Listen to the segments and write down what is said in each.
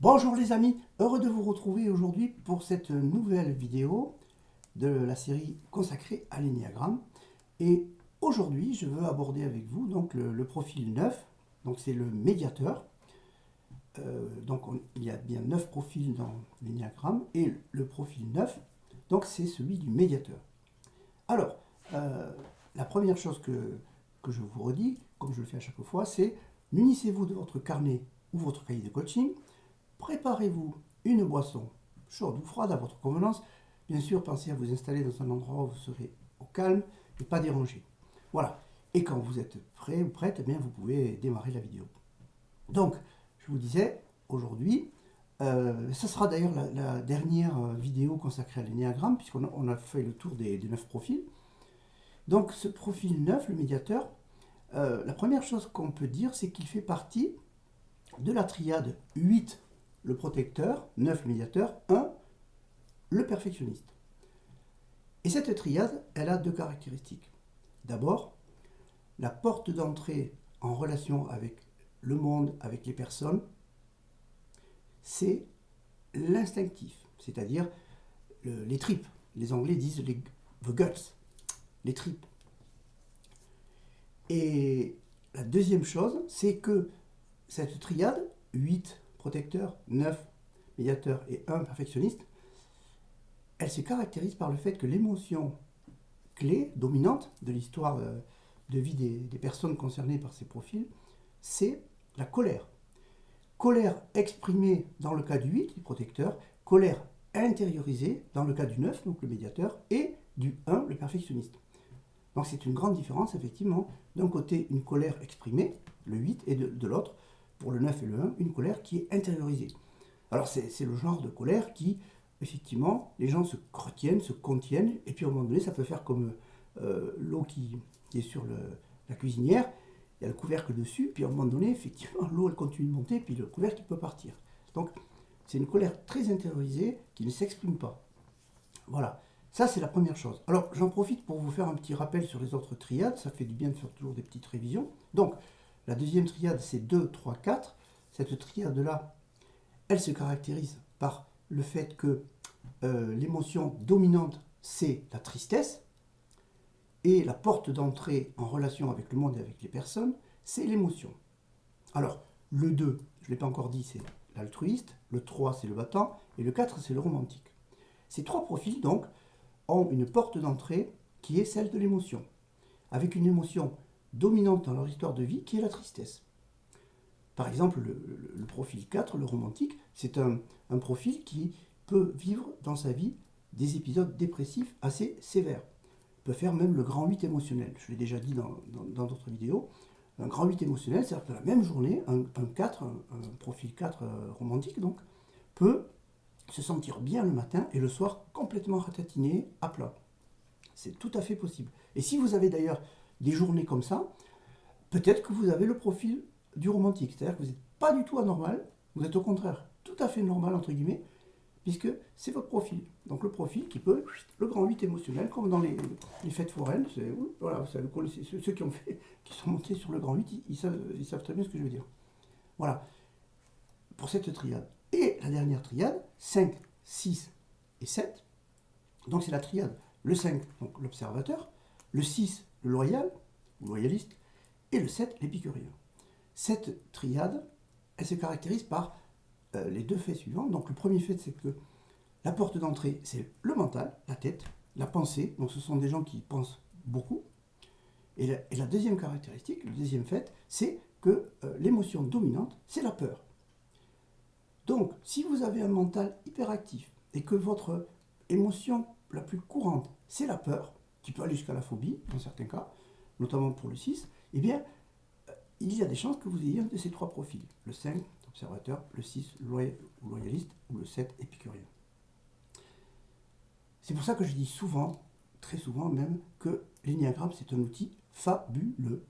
Bonjour les amis, heureux de vous retrouver aujourd'hui pour cette nouvelle vidéo de la série consacrée à l'énéagramme. Et aujourd'hui, je veux aborder avec vous donc le profil 9, donc c'est le médiateur. Il y a bien 9 profils dans l'énéagramme et le profil 9, donc c'est celui du médiateur. Alors, euh, la première chose que je vous redis, comme je le fais à chaque fois, c'est munissez-vous de votre carnet ou votre cahier de coaching. Préparez-vous une boisson chaude ou froide à votre convenance. Bien sûr, pensez à vous installer dans un endroit où vous serez au calme et pas dérangé. Voilà. Et quand vous êtes prêt ou prête, eh bien, vous pouvez démarrer la vidéo. Donc, je vous disais, aujourd'hui, ce sera d'ailleurs la dernière vidéo consacrée à l'énéagramme, puisqu'on a fait le tour des 9 profils. Donc, ce profil 9, le médiateur, la première chose qu'on peut dire, c'est qu'il fait partie de la triade 8, le protecteur, 9, le médiateur, 1, le perfectionniste. Et cette triade, elle a deux caractéristiques. D'abord, la porte d'entrée en relation avec le monde, avec les personnes, c'est l'instinctif, c'est-à-dire les tripes. Les Anglais disent the guts, les tripes. Et la deuxième chose, c'est que cette triade, 8 protecteurs, 9 médiateurs et 1 perfectionniste, elle se caractérise par le fait que l'émotion clé, dominante de l'histoire de vie des personnes concernées par ces profils, c'est la colère. Colère exprimée dans le cas du 8, du protecteur, colère intériorisée dans le cas du 9, donc le médiateur, et du 1, le perfectionniste. Donc c'est une grande différence, effectivement. D'un côté, une colère exprimée, le 8, et de l'autre, pour le 9 et le 1, une colère qui est intériorisée. Alors c'est le genre de colère qui, effectivement, les gens se retiennent, se contiennent, et puis à un moment donné, ça peut faire comme l'eau qui est sur la cuisinière, il y a le couvercle dessus, puis à un moment donné, effectivement, l'eau elle continue de monter, puis le couvercle peut partir. Donc c'est une colère très intériorisée qui ne s'exprime pas. Voilà, ça c'est la première chose. Alors j'en profite pour vous faire un petit rappel sur les autres triades, ça fait du bien de faire toujours des petites révisions. Donc la deuxième triade c'est 2, 3, 4. Cette triade-là, elle se caractérise par le fait que l'émotion dominante c'est la tristesse, et la porte d'entrée en relation avec le monde et avec les personnes, c'est l'émotion. Alors, le 2, je ne l'ai pas encore dit, c'est l'altruiste, le 3, c'est le battant, et le 4, c'est le romantique. Ces trois profils, donc, ont une porte d'entrée qui est celle de l'émotion, avec une émotion dominante dans leur histoire de vie qui est la tristesse. Par exemple, le profil 4, le romantique, c'est un profil qui peut vivre dans sa vie des épisodes dépressifs assez sévères. Peut faire même le grand 8 émotionnel. Je l'ai déjà dit dans d'autres vidéos. Un grand 8 émotionnel, c'est-à-dire que la même journée, un 4, un profil 4 romantique, donc, peut se sentir bien le matin et le soir complètement ratatiné à plat. C'est tout à fait possible. Et si vous avez d'ailleurs des journées comme ça, peut-être que vous avez le profil du romantique. C'est-à-dire que vous n'êtes pas du tout anormal, vous êtes au contraire tout à fait normal, entre guillemets, puisque c'est votre profil. Donc le profil qui peut, le grand 8 émotionnel, comme dans les fêtes foraines, voilà, ceux qui, qui sont montés sur le grand 8, ils savent très bien ce que je veux dire. Voilà, pour cette triade. Et la dernière triade, 5, 6 et 7, donc c'est la triade, le 5, donc l'observateur, le 6, le loyal, ou loyaliste, et le 7, l'épicurien. Cette triade, elle se caractérise par les deux faits suivants. Donc le premier fait, c'est que la porte d'entrée, c'est le mental, la tête, la pensée. Donc ce sont des gens qui pensent beaucoup. Et la deuxième caractéristique, le deuxième fait, c'est que l'émotion dominante, c'est la peur. Donc si vous avez un mental hyperactif et que votre émotion la plus courante, c'est la peur, qui peut aller jusqu'à la phobie dans certains cas, notamment pour le 6, eh bien, il y a des chances que vous ayez un de ces trois profils. Le 5, observateur, le 6, loyaliste, ou le 7, épicurien. C'est pour ça que je dis souvent, très souvent même, que l'énéagramme c'est un outil fabuleux.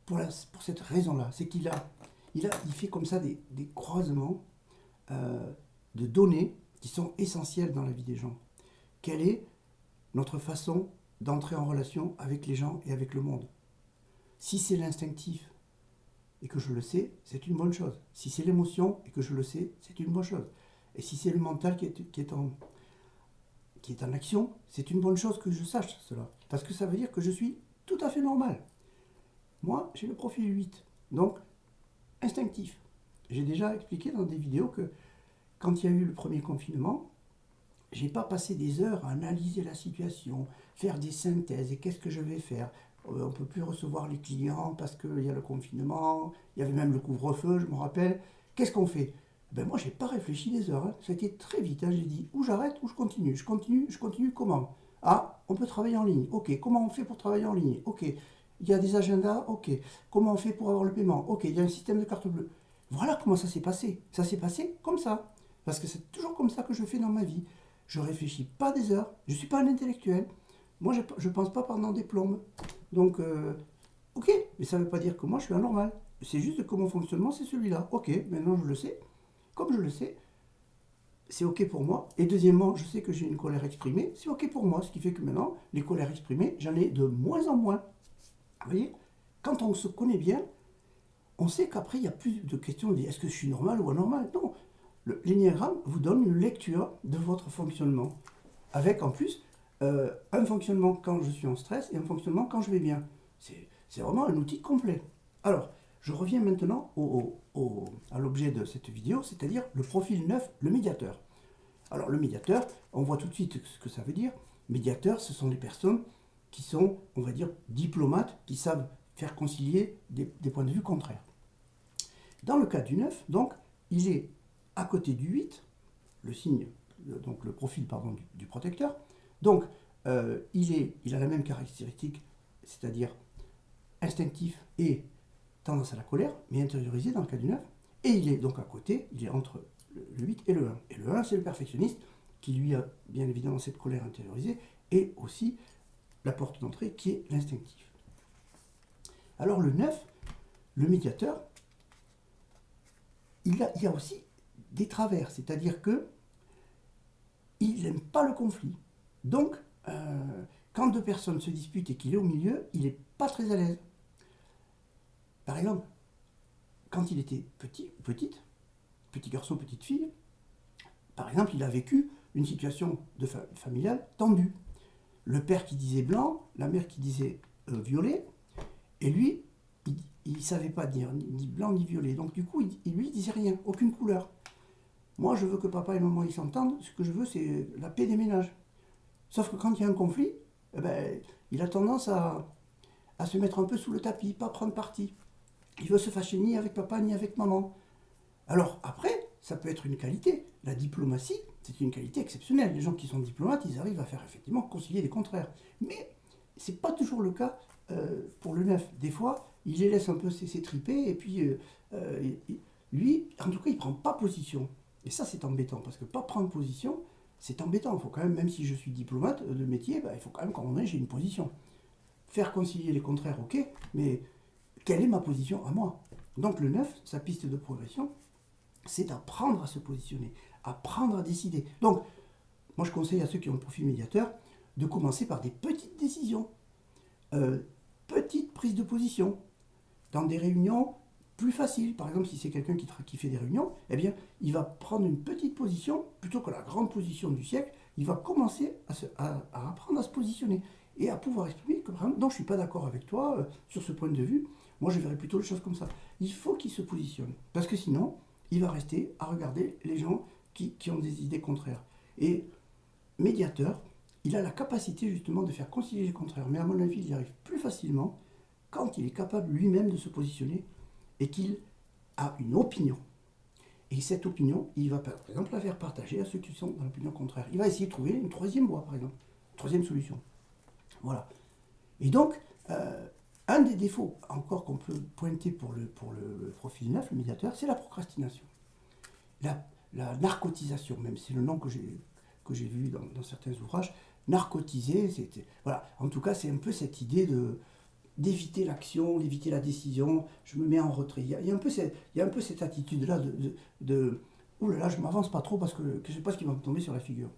Pour cette raison-là, c'est il fait comme ça des croisements de données qui sont essentielles dans la vie des gens. Quelle est notre façon d'entrer en relation avec les gens et avec le monde? Si c'est l'instinctif, et que je le sais, c'est une bonne chose. Si c'est l'émotion et que je le sais, c'est une bonne chose. Et si c'est le mental qui est en action, c'est une bonne chose que je sache cela. Parce que ça veut dire que je suis tout à fait normal. Moi, j'ai le profil 8, donc instinctif. J'ai déjà expliqué dans des vidéos que quand il y a eu le premier confinement, j'ai pas passé des heures à analyser la situation, faire des synthèses et qu'est-ce que je vais faire. On ne peut plus recevoir les clients parce qu'il y a le confinement, il y avait même le couvre-feu, je me rappelle. Qu'est-ce qu'on fait? Ben moi, j'ai pas réfléchi des heures. Ça a été très vite. J'ai dit ou j'arrête ou je continue. Je continue comment? Ah, on peut travailler en ligne. Ok, comment on fait pour travailler en ligne? Ok, il y a des agendas. Ok, comment on fait pour avoir le paiement? Ok, il y a un système de carte bleue. Voilà comment ça s'est passé. Ça s'est passé comme ça. Parce que c'est toujours comme ça que je fais dans ma vie. Je réfléchis pas des heures. Je ne suis pas un intellectuel. Moi, je ne pense pas pendant des plombes. Donc, ok, mais ça ne veut pas dire que moi, je suis anormal. C'est juste que mon fonctionnement, c'est celui-là. Ok, maintenant, je le sais. Comme je le sais, c'est ok pour moi. Et deuxièmement, je sais que j'ai une colère exprimée. C'est ok pour moi. Ce qui fait que maintenant, les colères exprimées, j'en ai de moins en moins. Vous voyez, quand on se connaît bien, on sait qu'après, il n'y a plus de questions de est-ce que je suis normal ou anormal. Non, l'énéagramme vous donne une lecture de votre fonctionnement, avec en plus un fonctionnement quand je suis en stress et un fonctionnement quand je vais bien. C'est vraiment un outil complet. Alors, je reviens maintenant à l'objet de cette vidéo, c'est-à-dire le profil 9, le médiateur. Alors, le médiateur, on voit tout de suite ce que ça veut dire. Médiateur, ce sont des personnes qui sont, on va dire, diplomates, qui savent faire concilier des points de vue contraires. Dans le cas du 9, donc, il est à côté du 8, le signe, donc le profil pardon, du protecteur. Donc, il a la même caractéristique, c'est-à-dire instinctif et tendance à la colère, mais intériorisé dans le cas du 9. Et il est donc à côté, il est entre le 8 et le 1. Et le 1, c'est le perfectionniste, qui lui a bien évidemment cette colère intériorisée, et aussi la porte d'entrée qui est l'instinctif. Alors le 9, le médiateur, il y a aussi des travers, c'est-à-dire que il n'aime pas le conflit. Donc, quand deux personnes se disputent et qu'il est au milieu, il n'est pas très à l'aise. Par exemple, quand il était petit garçon, petite fille, par exemple, il a vécu une situation familiale tendue. Le père qui disait blanc, la mère qui disait violet, et lui, il ne savait pas dire ni blanc ni violet. Donc du coup, lui, il disait rien, aucune couleur. Moi, je veux que papa et maman ils s'entendent. Ce que je veux, c'est la paix des ménages. Sauf que quand il y a un conflit, eh ben, il a tendance à se mettre un peu sous le tapis, pas prendre parti. Il veut se fâcher ni avec papa ni avec maman. Alors après, ça peut être une qualité. La diplomatie, c'est une qualité exceptionnelle. Les gens qui sont diplomates, ils arrivent à faire effectivement concilier les contraires. Mais c'est pas toujours le cas pour le 9. Des fois, il les laisse un peu s'étriper et puis lui, en tout cas, il prend pas position. Et ça, c'est embêtant parce que pas prendre position, c'est embêtant. Il faut quand même, même si je suis diplomate de métier, il faut quand même qu'en j'ai une position. Faire concilier les contraires, ok, mais quelle est ma position à moi? Donc le 9, sa piste de progression, c'est d'apprendre à se positionner, apprendre à décider. Donc, moi je conseille à ceux qui ont le profil médiateur de commencer par des petites décisions, petites prises de position, dans des réunions plus faciles. Par exemple, si c'est quelqu'un qui fait des réunions, eh bien, il va prendre une petite position, plutôt que la grande position du siècle, il va commencer à apprendre à se positionner et à pouvoir exprimer que, par exemple, non, je ne suis pas d'accord avec toi sur ce point de vue, moi je verrais plutôt les choses comme ça. Il faut qu'il se positionne, parce que sinon, il va rester à regarder les gens qui ont des idées contraires. Et médiateur, il a la capacité justement de faire concilier les contraires, mais à mon avis, il y arrive plus facilement quand il est capable lui-même de se positionner et qu'il a une opinion. Et cette opinion, il va par exemple la faire partager à ceux qui sont dans l'opinion contraire. Il va essayer de trouver une troisième voie, par exemple, une troisième solution. Voilà. Et donc, un des défauts encore qu'on peut pointer pour le profil 9, le médiateur, c'est la procrastination. La narcotisation, même, c'est le nom que j'ai vu dans certains ouvrages. Narcotiser, voilà. En tout cas, c'est un peu cette idée d'éviter l'action, d'éviter la décision, je me mets en retrait. Il y a un peu cette attitude-là de oh là là, je m'avance pas trop parce que je ne sais pas ce qui va me tomber sur la figure.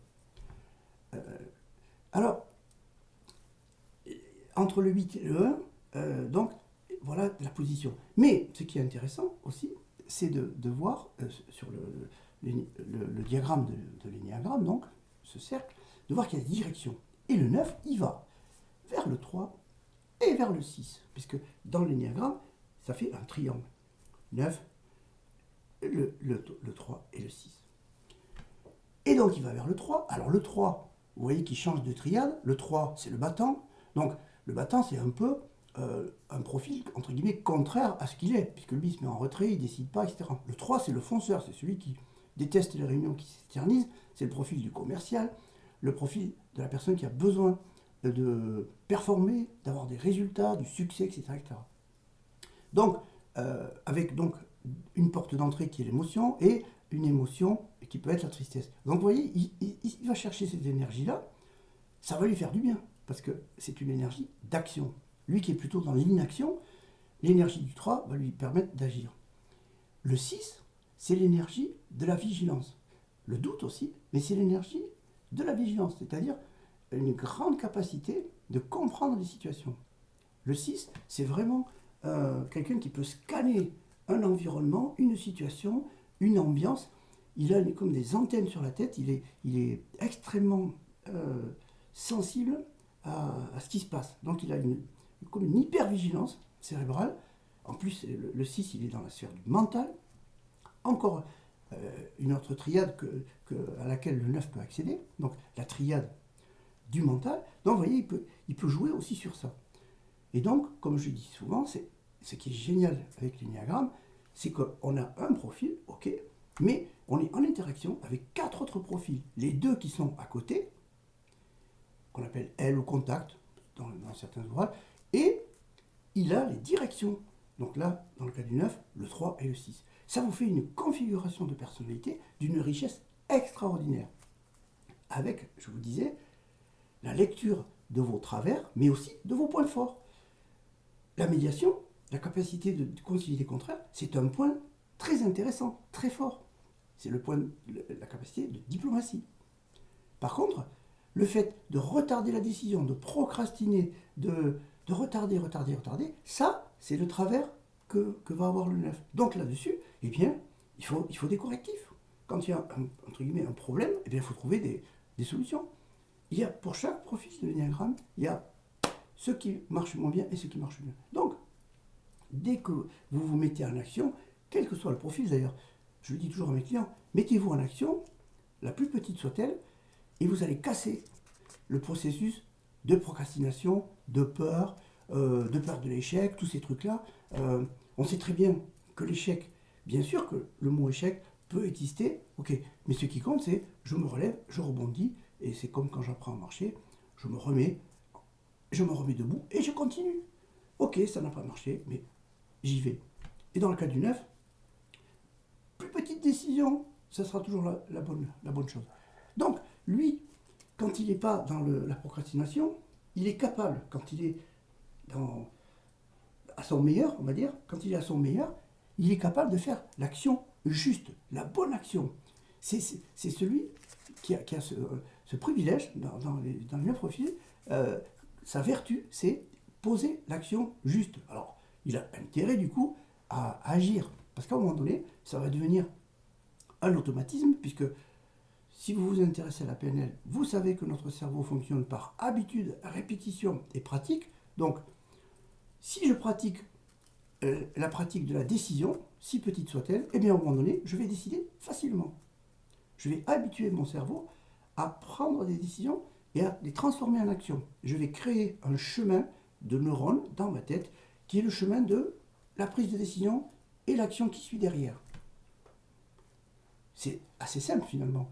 Alors, entre le 8 et le 1, donc, voilà la position. Mais ce qui est intéressant aussi, c'est de voir sur le diagramme de l'énéagramme, donc, ce cercle, de voir qu'il y a des directions. Et le 9, il va vers le 3 et vers le 6, puisque dans l'énéagramme, ça fait un triangle. 9, le 3 et le 6. Et donc il va vers le 3. Alors le 3, vous voyez qu'il change de triade. Le 3, c'est le battant. Donc le battant, c'est un peu un profil, entre guillemets, contraire à ce qu'il est, puisque lui, il se met en retrait, il ne décide pas, etc. Le 3, c'est le fonceur, c'est celui qui déteste les réunions qui s'éternisent. C'est le profil du commercial, le profil de la personne qui a besoin de performer, d'avoir des résultats, du succès, etc. etc. Donc, avec donc une porte d'entrée qui est l'émotion et une émotion qui peut être la tristesse. Donc vous voyez, il va chercher cette énergie-là, ça va lui faire du bien, parce que c'est une énergie d'action. Lui qui est plutôt dans l'inaction, l'énergie du 3 va lui permettre d'agir. Le 6, c'est l'énergie de la vigilance. Le doute aussi, mais c'est l'énergie de la vigilance, c'est-à-dire une grande capacité de comprendre les situations. Le 6, c'est vraiment quelqu'un qui peut scanner un environnement, une situation, une ambiance. Il a comme des antennes sur la tête, il est extrêmement sensible à ce qui se passe. Donc il a comme une hypervigilance cérébrale. En plus, le 6, il est dans la sphère du mental. Encore une autre triade à laquelle le 9 peut accéder, donc la triade du mental. Donc vous voyez, il peut jouer aussi sur ça. Et donc, comme je dis souvent, ce qui est génial avec l'énéagramme, c'est qu'on a un profil, ok, mais on est en interaction avec 4 autres profils. Les 2 qui sont à côté, qu'on appelle L ou contact dans certains ouvrages, et il a les directions. Donc là, dans le cas du 9, le 3 et le 6. Ça vous fait une configuration de personnalité d'une richesse extraordinaire. Avec, je vous disais, la lecture de vos travers, mais aussi de vos points forts. La médiation, la capacité de concilier les contraires, c'est un point très intéressant, très fort. C'est la capacité de diplomatie. Par contre, le fait de retarder la décision, de procrastiner, de retarder, ça, c'est le travers que va avoir le 9. Donc là-dessus, eh bien, il faut des correctifs. Quand il y a, entre guillemets, un problème, eh bien, il faut trouver des solutions. Il y a, pour chaque profil de l'énéagramme, il y a ceux qui marchent moins bien et ceux qui marchent mieux. Donc, dès que vous vous mettez en action, quel que soit le profil d'ailleurs, je le dis toujours à mes clients, mettez-vous en action, la plus petite soit-elle, et vous allez casser le processus de procrastination, de peur de l'échec, tous ces trucs-là. On sait très bien que l'échec, bien sûr que le mot échec peut exister, ok, mais ce qui compte c'est je me relève, je rebondis, et c'est comme quand j'apprends à marcher, je me remets debout et je continue. Ok, ça n'a pas marché, mais j'y vais. Et dans le cas du 9, plus petite décision, ça sera toujours la bonne chose. Donc, lui, quand il n'est pas dans la procrastination, il est capable, quand il est à son meilleur, on va dire, quand il est à son meilleur, il est capable de faire l'action juste, la bonne action. C'est celui qui a ce privilège dans les 9 profils. Sa vertu, c'est poser l'action juste. Alors, il a intérêt du coup à agir, parce qu'à un moment donné, ça va devenir un automatisme, puisque si vous vous intéressez à la PNL, vous savez que notre cerveau fonctionne par habitude, répétition et pratique. Donc, si je pratique la pratique de la décision, si petite soit-elle, eh bien, à un moment donné, je vais décider facilement. Je vais habituer mon cerveau à prendre des décisions et à les transformer en action. Je vais créer un chemin de neurones dans ma tête qui est le chemin de la prise de décision et l'action qui suit derrière. C'est assez simple finalement.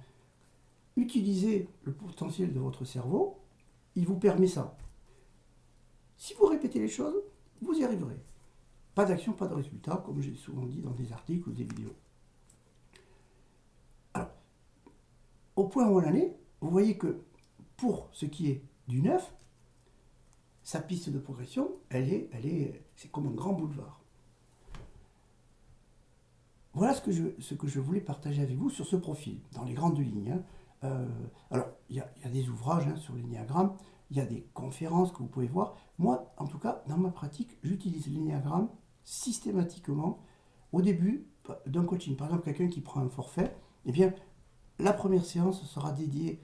Utilisez le potentiel de votre cerveau, il vous permet ça. Si vous répétez les choses, vous y arriverez. Pas d'action, pas de résultat, comme j'ai souvent dit dans des articles ou des vidéos. Alors, au point où on en est, vous voyez que pour ce qui est du 9, sa piste de progression, c'est comme un grand boulevard. Voilà ce que je voulais partager avec vous sur ce profil, dans les grandes lignes. Alors, il y a des ouvrages sur l'énéagramme. il y a des conférences que vous pouvez voir. Moi, en tout cas, dans ma pratique, j'utilise l'énéagramme systématiquement au début d'un coaching. Par exemple, quelqu'un qui prend un forfait, eh bien, la première séance sera dédiée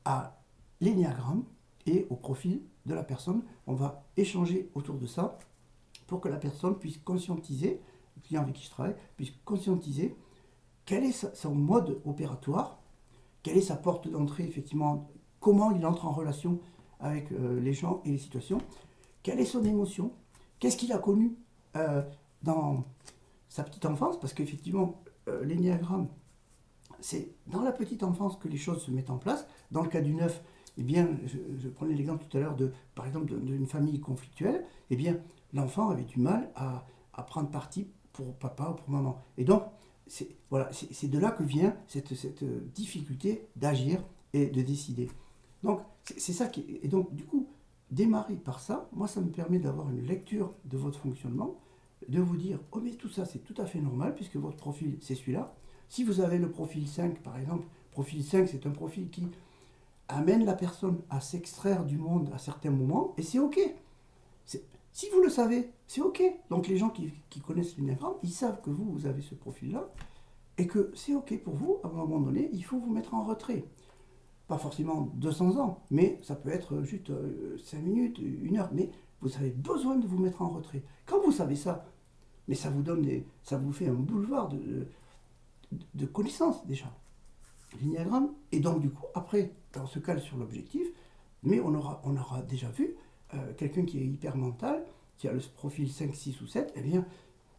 à l'énéagramme et au profil de la personne. On va échanger autour de ça pour que la personne puisse conscientiser, le client avec qui je travaille, puisse conscientiser quel est son mode opératoire, quelle est sa porte d'entrée, effectivement, comment il entre en relation avec les gens et les situations, quelle est son émotion, qu'est-ce qu'il a connu dans sa petite enfance, parce qu'effectivement, l'énéagramme, c'est dans la petite enfance que les choses se mettent en place. Dans le cas du 9, eh bien, je prenais l'exemple tout à l'heure par exemple, d'une famille conflictuelle, eh bien, l'enfant avait du mal à prendre parti pour papa ou pour maman. Et donc, voilà, c'est de là que vient cette difficulté d'agir et de décider. Donc, c'est ça qui... Et donc, du coup, démarrer par ça, moi, ça me permet d'avoir une lecture de votre fonctionnement, de vous dire, oh mais tout ça, c'est tout à fait normal, puisque votre profil, c'est celui-là. Si vous avez le profil 5, par exemple, profil 5, c'est un profil qui amène la personne à s'extraire du monde à certains moments, et c'est OK. Si vous le savez, c'est OK. Donc les gens qui connaissent l'énéagramme, ils savent que vous avez ce profil-là, et que c'est OK pour vous, à un moment donné, il faut vous mettre en retrait. Pas forcément 200 ans, mais ça peut être juste 5 minutes, 1 heure, mais vous avez besoin de vous mettre en retrait. Quand vous savez ça, mais ça vous fait un boulevard de connaissances déjà. L'énéagramme, et donc du coup, après, on se cale sur l'objectif, mais on aura déjà vu quelqu'un qui est hyper mental, qui a le profil 5, 6 ou 7, eh bien,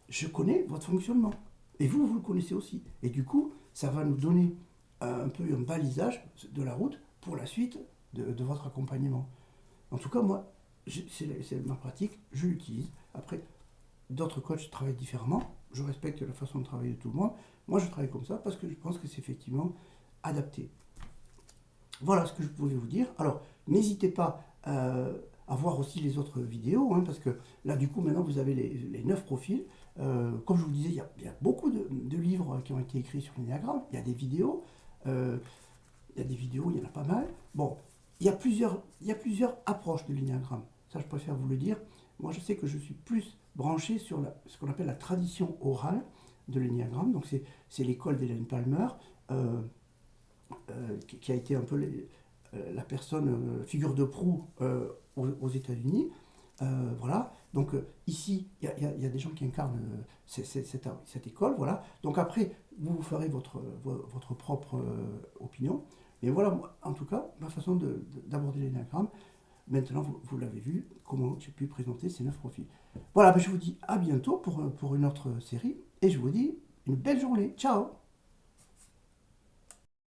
je connais votre fonctionnement. Et vous le connaissez aussi. Et du coup, ça va nous donner un peu un balisage de la route pour la suite de votre accompagnement. En tout cas, moi, c'est ma pratique, je l'utilise. Après, d'autres coachs travaillent différemment. Je respecte la façon de travailler de tout le monde. Moi, je travaille comme ça parce que je pense que c'est effectivement adapté. Voilà ce que je pouvais vous dire. Alors, n'hésitez pas à voir aussi les autres vidéos, parce que là, du coup, maintenant, vous avez les 9 profils. Comme je vous disais, il y a beaucoup de livres qui ont été écrits sur l'énéagramme. Il y a des vidéos. Il y en a pas mal. Bon, il y a plusieurs approches de l'énéagramme. Ça, je préfère vous le dire. Moi, je sais que je suis plus branché sur ce qu'on appelle la tradition orale de l'énéagramme. Donc, c'est l'école d'Hélène Palmer, qui a été un peu la personne, figure de proue aux États-Unis. Voilà. Donc, ici, il y a des gens qui incarnent cette école. Voilà. Donc, après, vous ferez votre propre opinion. Mais voilà, en tout cas, ma façon d'aborder l'énéagramme. Maintenant, vous l'avez vu, comment j'ai pu présenter ces 9 profils. Voilà, je vous dis à bientôt pour une autre série. Et je vous dis une belle journée. Ciao!